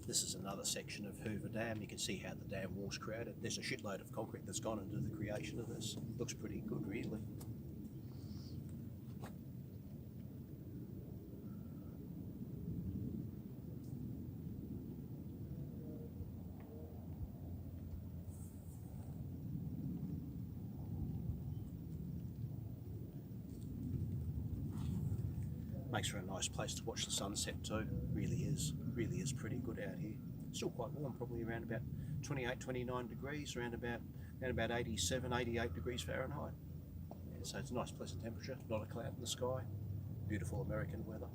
This is another section of Hoover Dam. You can see how the dam wall's created. There's a shitload of concrete that's gone into the creation of this. Looks pretty good, really. Makes for a nice place to watch the sunset too. Really is pretty good out here. Still quite warm, probably around about 28, 29 degrees, around about 87, 88 degrees Fahrenheit. Yeah, so it's a nice pleasant temperature, not a cloud in the sky. Beautiful American weather.